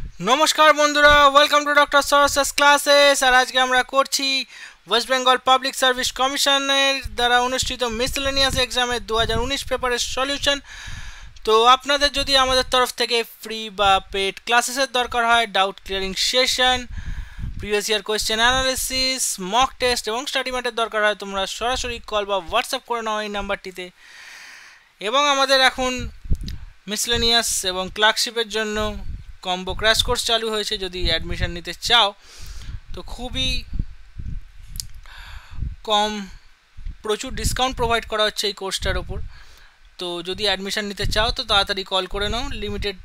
নমস্কার বন্ধুরা, welcome to doctor সরসেস classes. আর আজকে আমরা করছি ওয়েস্ট বেঙ্গল পাবলিক সার্ভিস কমিশনের দ্বারা অনুষ্ঠিত মিসলেনিয়াস এক্সামের 2019 পেপারের সলিউশন। তো আপনাদের যদি আমাদের তরফ থেকে ফ্রি বা পেড ক্লাসেসের দরকার হয়, doubt clearing session, previous year question analysis, mock test এবং স্টাডি ম্যাটের দরকার হয়, তোমরা সরাসরি কল বা হোয়াটসঅ্যাপ করে নাও এই নাম্বারটিতে। এবং আমাদের এখন মিসলেনিয়াস এবং ক্লার্কশিপের জন্য কম্বো ক্র্যাশ কোর্স চালু হয়েছে। যদি অ্যাডমিশন নিতে চাও তো খুবই কম, প্রচুর ডিসকাউন্ট প্রোভাইড করা হচ্ছে এই কোর্সটার ওপর। তো যদি অ্যাডমিশন নিতে চাও তো তাড়াতাড়ি কল করে নাও, লিমিটেড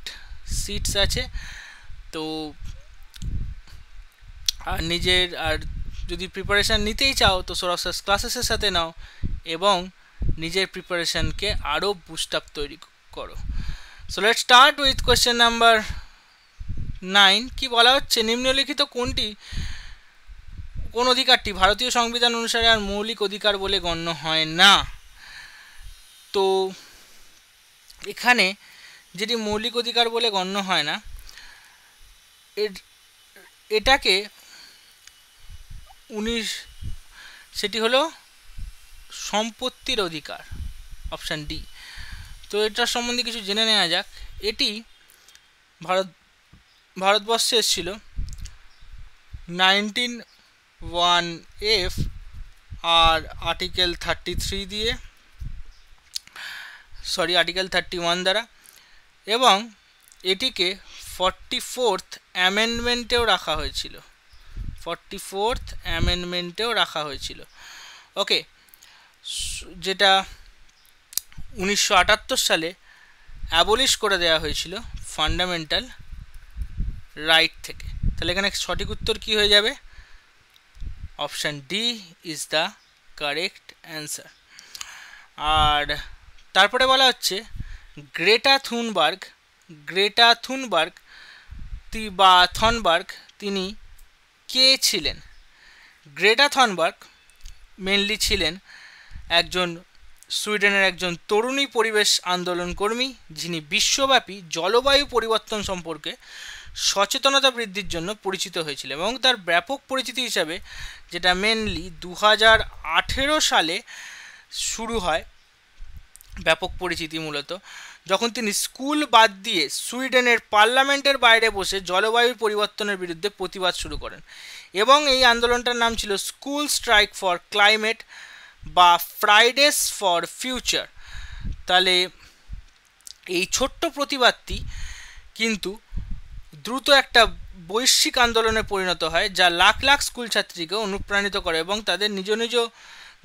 সিটস আছে। তো আর যদি প্রিপারেশান নিতেই চাও তো সরসেস ক্লাসেসের সাথে নাও এবং নিজের প্রিপারেশানকে আরও বুস্ট আপ তৈরি করো। So let's start with question number 9। কি বলা হচ্ছে, নিম্নলিখিত কোন অধিকারটি ভারতীয় সংবিধান অনুসারে আর মৌলিক অধিকার বলে গণ্য হয় না? তো এখানে যেটি মৌলিক অধিকার বলে গণ্য হয় না, এটাকে সেটি হলো সম্পত্তির অধিকার, অপশান ডি। তো এটার সম্বন্ধে কিছু জেনে নেওয়া যাক। এটি ভারতবর্ষে এসেছিল 19(1)(f) আর আর্টিকেল 33 দিয়ে, আর্টিকেল 31 দ্বারা, এবং এটিকে 44th অ্যামেন্ডমেন্টেও রাখা হয়েছিল। 44th অ্যামেন্ডমেন্টেও রাখা হয়েছিল। ওকে, যেটা 1978 সালে অ্যাবলিশ করে দেওয়া হয়েছিল ফান্ডামেন্টাল রাইট থেকে। তাহলে এখানে সঠিক উত্তর কি হয়ে যাবে? Option D is the correct answer. আর তারপরে বলা হচ্ছে গ্রেটা থুনবার্গ বা থনবার্গ তিনি কে ছিলেন? গ্রেটা থনবার্গ মেনলি ছিলেন সুইডেনের একজন তরুণী পরিবেশ আন্দোলন কর্মী, যিনি বিশ্বব্যাপী জলবায়ু পরিবর্তন সম্পর্কে সচেতনতা বৃদ্ধির জন্য পরিচিত হয়েছিল। এবং তার ব্যাপক পরিচিতি হিসাবে, যেটা মেনলি 2018 সালে শুরু হয়, ব্যাপক পরিচিতি মূলত যখন তিনি স্কুল বাদ দিয়ে সুইডেনের পার্লামেন্টের বাইরে বসে জলবায়ু পরিবর্তনের বিরুদ্ধে প্রতিবাদ শুরু করেন। এবং এই আন্দোলনটার নাম ছিল স্কুল স্ট্রাইক ফর ক্লাইমেট বা ফ্রাইডেস ফর ফিউচার। তাহলে এই ছোট্ট প্রতিবাদটি কিন্তু দ্রুত একটা বৈশ্বিক আন্দোলনে পরিণত হয়, যা লাখ লাখ স্কুল ছাত্রীকে অনুপ্রাণিত করে এবং তাদের নিজ নিজ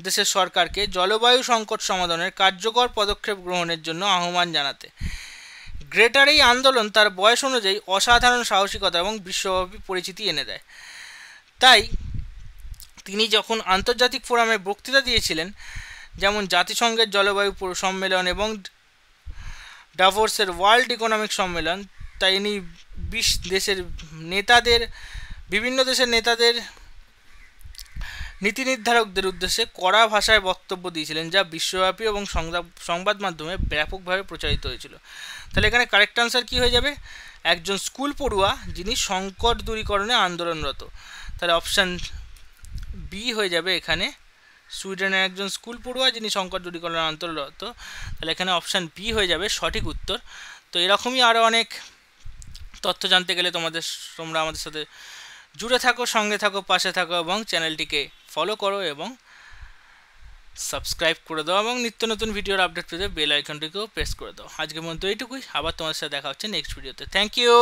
দেশের সরকারকে জলবায়ু সংকট সমাধানের কার্যকর পদক্ষেপ গ্রহণের জন্য আহ্বান জানাতে। গ্রেটার এই আন্দোলন তার বয়স অনুযায়ী অসাধারণ সাহসিকতা এবং বিশ্বব্যাপী পরিচিতি এনে দেয়। তাই তিনি যখন আন্তর্জাতিক ফোরামে বক্তৃতা দিয়েছিলেন, যেমন জাতিসংঘের জলবায়ু সম্মেলন এবং ডাভোর্সের ওয়ার্ল্ড ইকোনমিক সম্মেলন, তাই ইনি বিভিন্ন দেশের নেতাদের, নীতি নির্ধারকদের উদ্দেশ্যে কড়া ভাষায় বক্তব্য দিয়েছিলেন, যা বিশ্বব্যাপী এবং সংবাদ মাধ্যমে ব্যাপকভাবে প্রচারিত হয়েছিল। তাহলে এখানে কারেক্ট আনসার কী হয়ে যাবে? একজন স্কুল পড়ুয়া যিনি সংকট দূরীকরণে আন্দোলনরত। তাহলে অপশান বি হয়ে যাবে এখানে, সুইডেনের একজন স্কুল পড়ুয়া যিনি সংকট দূরীকরণে আন্দোলনরত। তাহলে এখানে অপশান বি হয়ে যাবে সঠিক উত্তর। তো এরকমই আরও অনেক তথ্য জানতে গেলে তোমরা আমাদের সাথে জুড়ে থাকো, সঙ্গে থাকো, পাশে থাকো এবং চ্যানেলটিকে ফলো করো এবং সাবস্ক্রাইব করে দাও এবং নিত্য নতুন ভিডিওর আপডেট পেতে বেল আইকনটিকেও প্রেস করে দাও। আজকের মতো এইটুকুই, আবার তোমাদের সাথে দেখা হচ্ছে নেক্সট ভিডিওতে। Thank you.